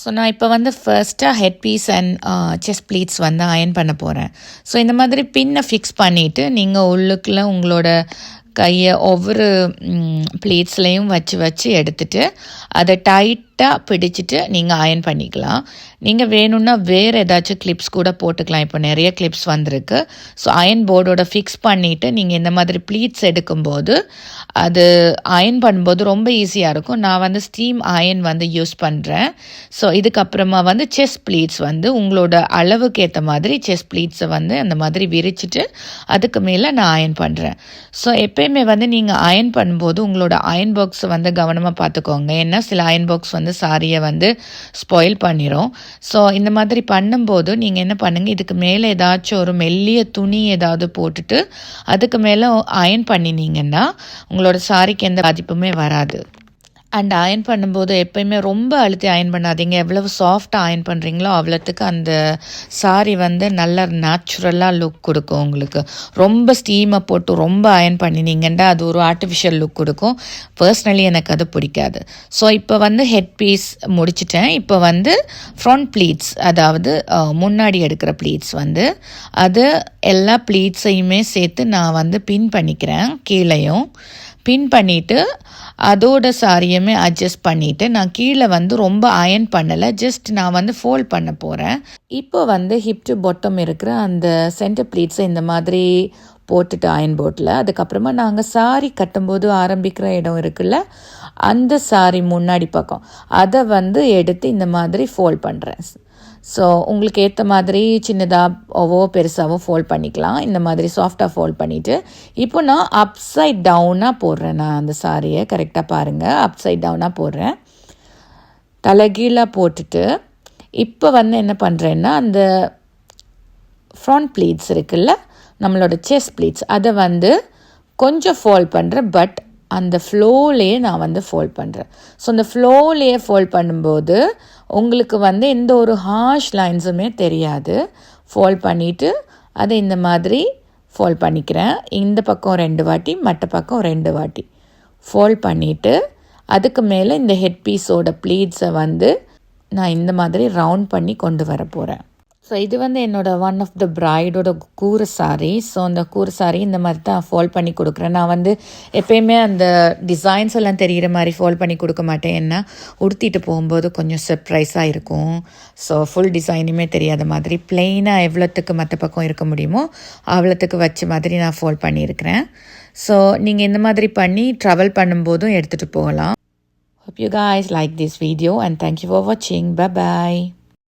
So நான் இப்போ வந்து ஃபர்ஸ்ட்டாக head piece and chest pleats வந்து அயர்ன் பண்ண போகிறேன். ஸோ இந்த மாதிரி பின்னை ஃபிக்ஸ் பண்ணிவிட்டு நீங்கள் உள்ளுக்குள்ளே உங்களோட கையை ஒவ்வொரு ப்ளீட்ஸ்லேயும் வச்சு வச்சு எடுத்துகிட்டு அதை டைட்டாக பிடிச்சிட்டு நீங்கள் அயர்ன் பண்ணிக்கலாம். நீங்கள் வேணும்னா வேறு ஏதாச்சும் கிளிப்ஸ் கூட போட்டுக்கலாம். இப்போ நிறைய கிளிப்ஸ் வந்திருக்கு. ஸோ அயர்ன் போர்டோட ஃபிக்ஸ் பண்ணிவிட்டு நீங்கள் இந்த மாதிரி ப்ளீட்ஸ் எடுக்கும்போது அது அயர்ன் பண்ணும்போது ரொம்ப ஈஸியாக இருக்கும். நான் வந்து ஸ்டீம் அயர்ன் வந்து யூஸ் பண்ணுறேன். ஸோ இதுக்கப்புறமா வந்து செஸ்ட் ப்ளீட்ஸ் வந்து உங்களோட அளவுக்கு ஏற்ற மாதிரி செஸ்ட் ப்ளீட்ஸை வந்து அந்த மாதிரி விரிச்சிட்டு அதுக்கு மேலே நான் அயர்ன் பண்ணுறேன். ஸோ எப்பயுமே வந்து நீங்கள் அயர்ன் பண்ணும்போது உங்களோட அயர்ன் பாக்ஸை வந்து கவனமாக பார்த்துக்கோங்க. ஏன்னா சில அயர்ன் பாக்ஸ் வந்து சாரியை வந்து ஸ்பாயில் பண்ணிடும். ஸோ இந்த மாதிரி பண்ணும்போது நீங்கள் என்ன பண்ணுங்கள், இதுக்கு மேலே ஏதாச்சும் ஒரு மெல்லிய துணி ஏதாவது போட்டுட்டு அதுக்கு மேலே அயர்ன் பண்ணினீங்கன்னா உங்களோட சாரிக்கு எந்த பாதிப்புமே வராது. அண்ட் அயர்ன் பண்ணும்போது எப்போயுமே ரொம்ப அழுத்தி அயர்ன் பண்ணாதீங்க. எவ்வளவு சாஃப்டாக அயர்ன் பண்ணுறீங்களோ அவ்வளோத்துக்கு அந்த சாரி வந்து நல்ல நேச்சுரலாக லுக் கொடுக்கும் உங்களுக்கு. ரொம்ப ஸ்டீமை போட்டு ரொம்ப அயர்ன் பண்ணினீங்கன்னா அது ஒரு ஆர்டிஃபிஷியல் லுக் கொடுக்கும். பர்சனலி எனக்கு அது பிடிக்காது. ஸோ இப்போ வந்து ஹெட் பீஸ் முடிச்சிட்டேன். இப்போ வந்து ஃப்ரண்ட் ப்ளீட்ஸ், அதாவது முன்னாடி எடுக்கிற ப்ளீட்ஸ் வந்து அது எல்லா ப்ளீட்ஸையுமே சேர்த்து நான் வந்து பின் பண்ணிக்கிறேன். கீழேயும் பின் பண்ணிவிட்டு அதோட சாரியுமே அட்ஜஸ்ட் பண்ணிவிட்டு நான் கீழே வந்து ரொம்ப அயர்ன் பண்ணலை, ஜஸ்ட் நான் வந்து ஃபோல்ட் பண்ண போகிறேன். இப்போ வந்து ஹிப் டு பாட்டம் இருக்கிற அந்த சென்டர் ப்ளீட்ஸை இந்த மாதிரி போட்டுட்டு அயர்ன் போர்ட்டில் அதுக்கப்புறமா நாங்கள் சாரி கட்டும்போது ஆரம்பிக்கிற இடம் இருக்குல்ல, அந்த சாரி முன்னாடி பக்கம் அதை வந்து எடுத்து இந்த மாதிரி ஃபோல்ட் பண்ணுறேன். ஸோ உங்களுக்கு ஏற்ற மாதிரி சின்னதாகவோ பெருசாகவோ ஃபோல்ட் பண்ணிக்கலாம். இந்த மாதிரி சாஃப்டாக ஃபோல்ட் பண்ணிவிட்டு இப்போ நான் அப்சைட் டவுனாக போடுறேன். நான் அந்த சாரியை கரெக்டாக பாருங்கள், அப்சைட் டவுனாக போடுறேன். தலைகீழாக போட்டுட்டு இப்போ வந்து என்ன பண்ணுறேன்னா அந்த ஃப்ரண்ட் ப்ளீட்ஸ் இருக்குல்ல, நம்மளோட செஸ்ட் ப்ளீட்ஸ், அதை வந்து கொஞ்சம் ஃபோல்ட் பண்ணுறேன். பட் அந்த ஃப்ளோலேயே நான் வந்து ஃபோல்ட் பண்ணுறேன். ஸோ அந்த ஃப்ளோலேயே ஃபோல்ட் பண்ணும்போது உங்களுக்கு வந்து எந்த ஒரு ஹார்ஷ் லைன்ஸுமே தெரியாது. ஃபோல்ட் பண்ணிவிட்டு அதை இந்த மாதிரி ஃபோல்ட் பண்ணிக்கிறேன். இந்த பக்கம் 2 வாட்டி, மற்ற பக்கம் 2 வாட்டி ஃபோல்ட் பண்ணிவிட்டு அதுக்கு மேலே இந்த ஹெட் பீஸோட ப்ளீட்ஸை வந்து நான் இந்த மாதிரி ரவுண்ட் பண்ணி கொண்டு வர போகிறேன். ஸோ இது வந்து என்னோடய ஒன் ஆஃப் த பிரைடோட கூரை சாரி. ஸோ அந்த கூரை சாரி இந்த மாதிரி தான் ஃபோல்ட் பண்ணி கொடுக்குறேன். நான் வந்து எப்பயுமே அந்த டிசைன்ஸ் எல்லாம் தெரிகிற மாதிரி ஃபோல்ட் பண்ணி கொடுக்க மாட்டேன். ஏன்னா உடுத்திட்டு போகும்போது கொஞ்சம் சர்ப்ரைஸாக இருக்கும். ஸோ ஃபுல் டிசைனுமே தெரியாத மாதிரி பிளெயினாக எவ்வளோத்துக்கு மற்ற பக்கம் இருக்க முடியுமோ அவ்வளோத்துக்கு வச்ச மாதிரி நான் ஃபோல்ட் பண்ணியிருக்கிறேன். ஸோ நீங்கள் இந்த மாதிரி பண்ணி ட்ராவல் பண்ணும்போதும் எடுத்துகிட்டு போகலாம். Hope you guys like this video and thank you for watching. Bye bye.